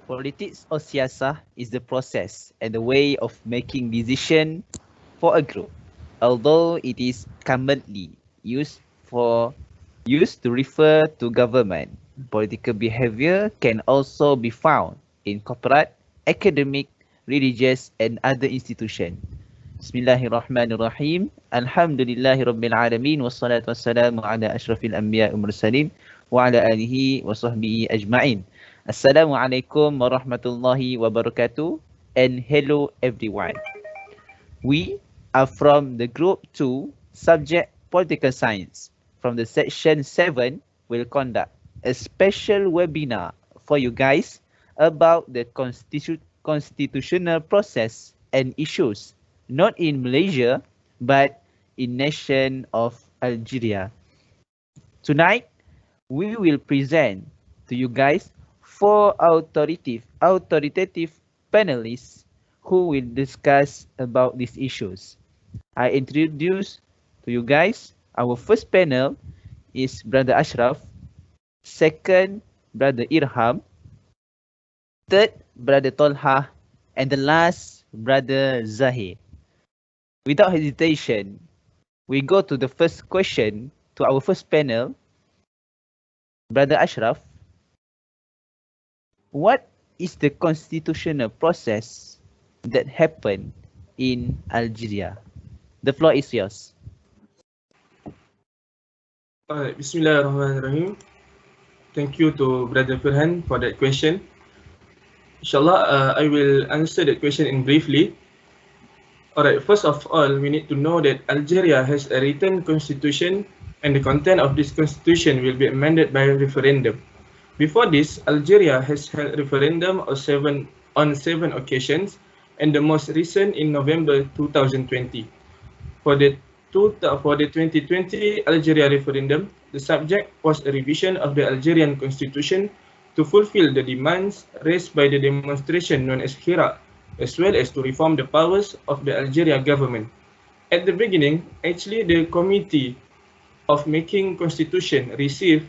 Politics or siyasah is the process and the way of making decision for a group. Although it is commonly used to refer to government, political behavior can also be found in corporate, academic, religious, and other institutions. Bismillahirrahmanirrahim. Alhamdulillahirabbil alamin wassalatu wassalamu ala asyrafil anbiya'i wal mursalin wa ala alihi wa sahbihi ajma'in. Assalamualaikum warahmatullahi wabarakatuh and hello everyone. We are from the group 2 subject political science. From the section 7 will conduct a special webinar for you guys about the constitutional process and issues not in Malaysia but in nation of Algeria. Tonight we will present to you guys 4 authoritative panelists who will discuss about these issues. I introduce to you guys our first panel is Brother Asyraf, second Brother Irham, third Brother Thalhah, and the last Brother Zahir. Without hesitation, we go to the first question to our first panel. Brother Asyraf, what is the constitutional process that happened in Algeria? The floor is yours. Bismillahirrahmanirrahim. Thank you to Brother Firhan for that question. Inshallah, I will answer that question in briefly. Alright, first of all, we need to know that Algeria has a written constitution and the content of this constitution will be amended by referendum. Before this, Algeria has held referendum on 7 occasions and the most recent in November 2020. For the 2020 Algeria referendum, the subject was a revision of the Algerian constitution to fulfill the demands raised by the demonstration known as Hira, as well as to reform the powers of the Algeria government. At the beginning, actually the committee of making constitution received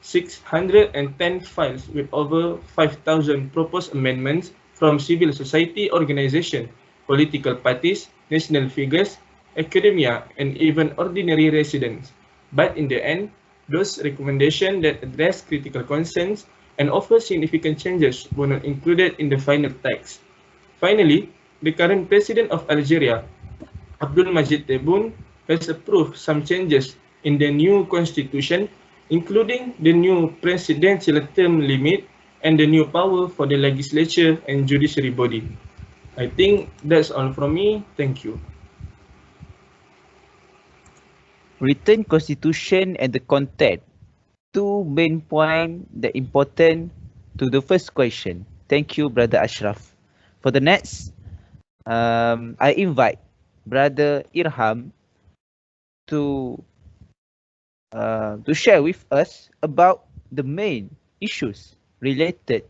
610 files with over 5,000 proposed amendments from civil society organizations, political parties, national figures, academia, and even ordinary residents. But in the end, those recommendations that address critical concerns and offer significant changes were not included in the final text. Finally, the current president of Algeria, Abdul Majid Tebboune, has approved some changes in the new constitution, including the new presidential term limit and the new power for the legislature and judiciary body. I think that's all from me. Thank you. Written constitution and the content. Two main points that important to the first question. Thank you, Brother Asyraf. For the next, I invite Brother Irham to share with us about the main issues related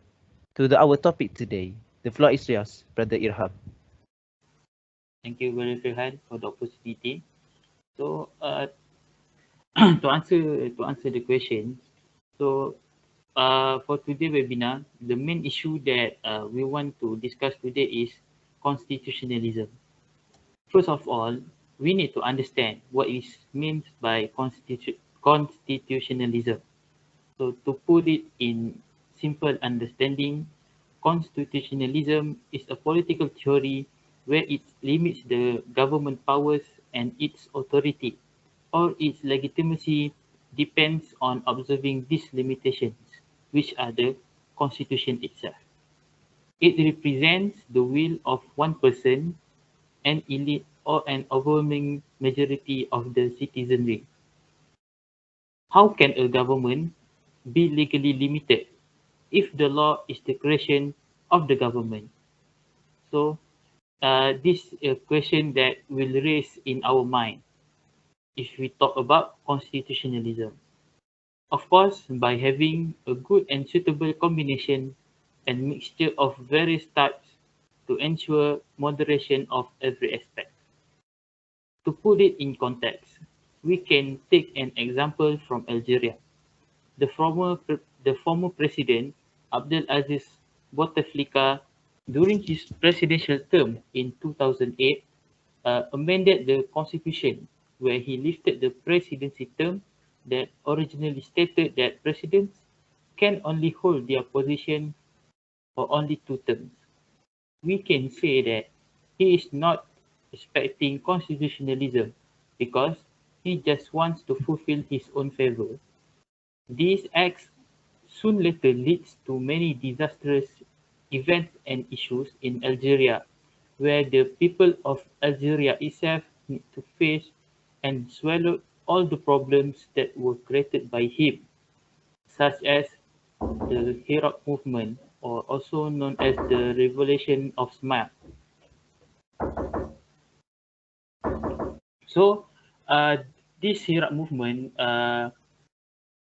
to our topic today. The floor is yours, Brother Irham. Thank you, Brother Firhan, for the opportunity. So, to answer the question, so for today's webinar, the main issue that we want to discuss today is constitutionalism. First of all, we need to understand what is meant by constitutionalism. So to put it in simple understanding, constitutionalism is a political theory where it limits the government powers and its authority or its legitimacy depends on observing these limitations, which are the constitution itself. It represents the will of one person, an elite, or an overwhelming majority of the citizenry. How can a government be legally limited if the law is the creation of the government? So this is a question that will raise in our mind if we talk about constitutionalism. Of course, by having a good and suitable combination and mixture of various types to ensure moderation of every aspect. To put it in context, we can take an example from Algeria. The former president, Abdelaziz Bouteflika, during his presidential term in 2008, amended the constitution where he lifted the presidency term that originally stated that presidents can only hold their position for only 2 terms. We can say that he is not respecting constitutionalism because he just wants to fulfill his own favor. These acts soon later leads to many disastrous events and issues in Algeria, where the people of Algeria itself need to face and swallow all the problems that were created by him, such as the Irham movement, or also known as the Revolution of Smile. So, this Irham movement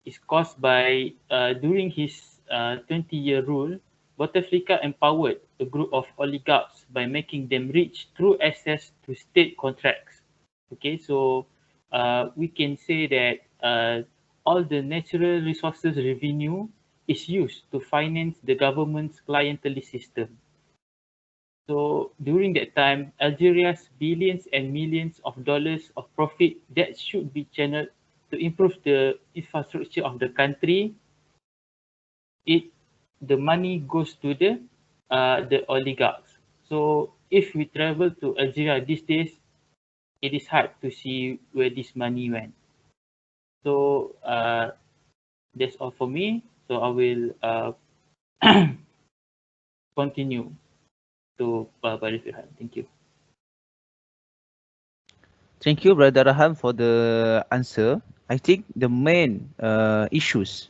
is caused by, during his 20-year rule, Bouteflika empowered a group of oligarchs by making them rich through access to state contracts. Okay, so we can say that all the natural resources revenue is used to finance the government's clientelist system. So during that time, Algeria's billions and millions of dollars of profit that should be channeled to improve the infrastructure of the country, the money goes to the oligarchs. So if we travel to Algeria these days, it is hard to see where this money went. So that's all for me. So I will continue to Brother Firhan. Thank you. Thank you, Brother Irham, for the answer. I think the main issues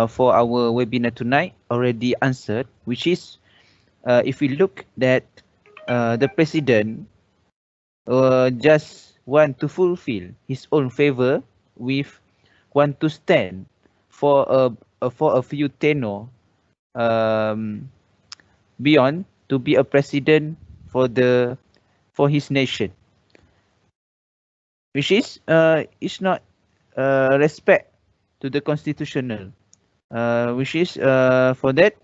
for our webinar tonight already answered, which is if we look that the president just want to fulfill his own favor with want to stand for a few tenure beyond to be a president for his nation, which is not respect to the constitutional, which is for that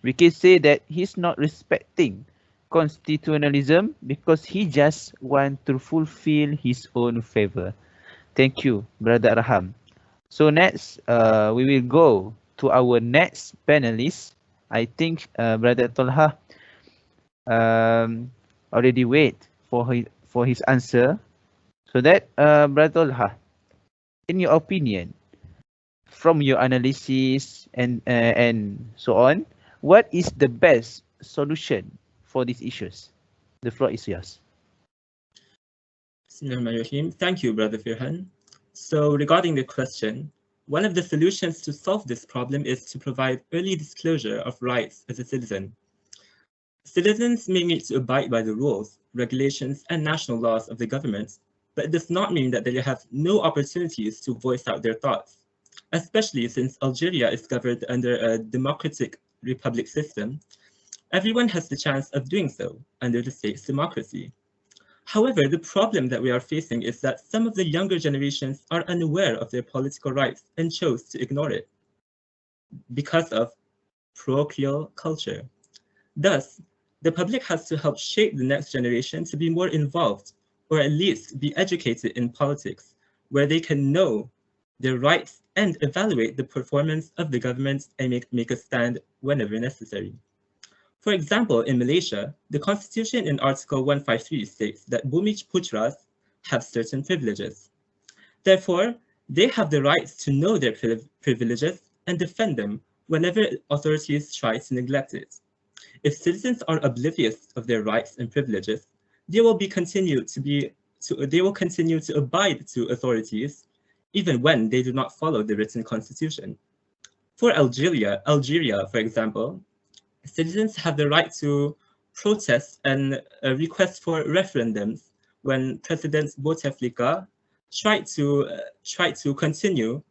we can say that he's not respecting constitutionalism because he just want to fulfill his own favor. Thank you, Brother Irham. So next, we will go to our next panelist. I think Brother Thalhah already wait for his answer. So that Brother Thalhah, in your opinion, from your analysis and so on, what is the best solution for these issues? The floor is yours. Bismillahirrahmanirrahim. Thank you, Brother Firhan. So regarding the question, one of the solutions to solve this problem is to provide early disclosure of rights as a citizen. Citizens may need to abide by the rules, regulations, and national laws of the government, but it does not mean that they have no opportunities to voice out their thoughts, especially since Algeria is governed under a democratic republic system. Everyone has the chance of doing so under the state's democracy. However, the problem that we are facing is that some of the younger generations are unaware of their political rights and chose to ignore it because of parochial culture. Thus, the public has to help shape the next generation to be more involved, or at least be educated in politics, where they can know their rights and evaluate the performance of the government and make a stand whenever necessary. For example, in Malaysia, the constitution in Article 153 states that Bumi Putras have certain privileges. Therefore, they have the right to know their privileges and defend them whenever authorities try to neglect it. If citizens are oblivious of their rights and privileges, they will continue to abide to authorities even when they do not follow the written constitution. For Algeria, for example, citizens have the right to protest and request for referendums when President Bouteflika tried to continue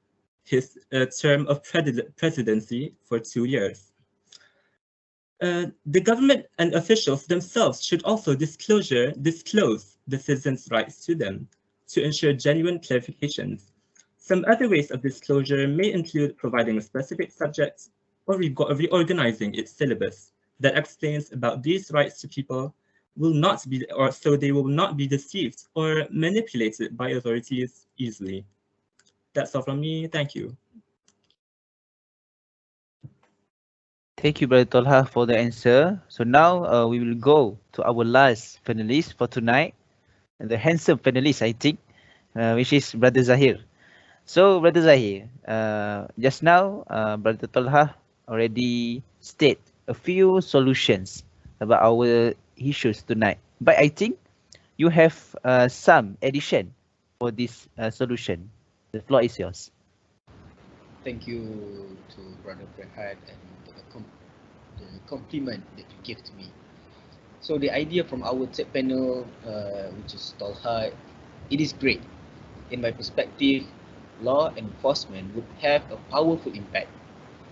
his term of presidency for 2 years. The government and officials themselves should also disclose the citizens' rights to them to ensure genuine clarifications. Some other ways of disclosure may include providing a specific subject or reorganizing its syllabus that explains about these rights to people will not be, or so they will not be deceived or manipulated by authorities easily. That's all from me. Thank you. Thank you, Brother Thalhah, for the answer. So now we will go to our last panelist for tonight, and the handsome panelist, I think, which is Brother Zahir. So, Brother Zahir, just now, Brother Thalhah already state a few solutions about our issues tonight. But I think you have some addition for this solution. The floor is yours. Thank you to Brother Firhan and the compliment that you give to me. So the idea from our third panel, which is Thalhah, it is great. In my perspective, law enforcement would have a powerful impact.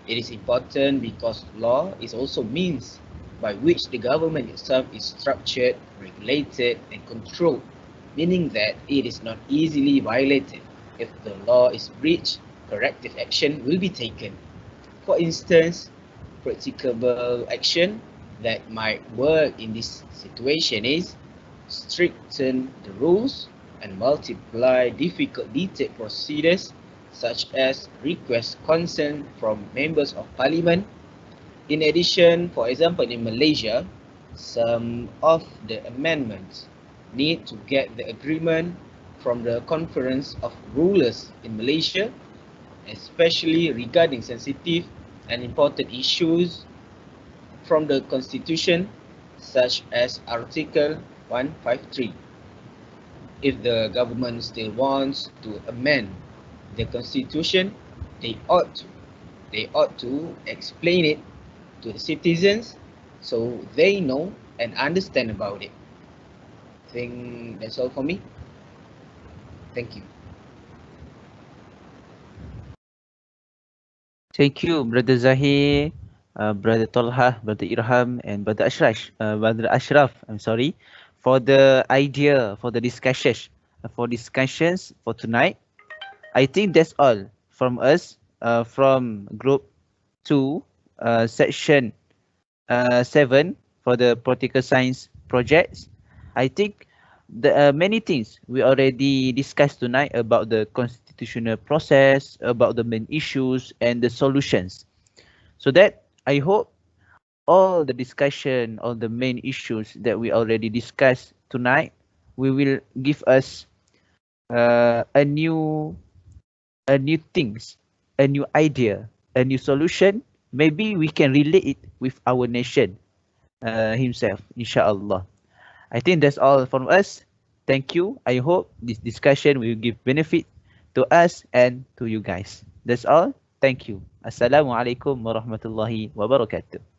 It is important because law is also means by which the government itself is structured, regulated, and controlled, meaning that it is not easily violated. If the law is breached, corrective action will be taken. For instance, practicable action that might work in this situation is strengthen the rules and multiply difficult detailed procedures such as request consent from members of parliament. In addition, for example, in Malaysia, some of the amendments need to get the agreement from the Conference of Rulers in Malaysia, especially regarding sensitive and important issues from the Constitution, such as Article 153. If the government still wants to amend the Constitution, they ought to explain it to the citizens so they know and understand about it. I think that's all for me. Thank you. Thank you, Brother Zahir, Brother Thalhah, Brother Irham, and Brother Ashraf, I'm sorry, for the idea, for the discussions, for tonight. I think that's all from us, from Group 2, Section 7 for the Political Science projects. I think the many things we already discussed tonight about the constitutional process, about the main issues and the solutions. So that I hope all the discussion, all the main issues that we already discussed tonight, we will give us a new things, a new idea, a new solution. Maybe we can relate it with our nation himself, inshallah. I think that's all from us. Thank you. I hope this discussion will give benefit to us and to you guys. That's all. Thank you. Assalamualaikum warahmatullahi wabarakatuh.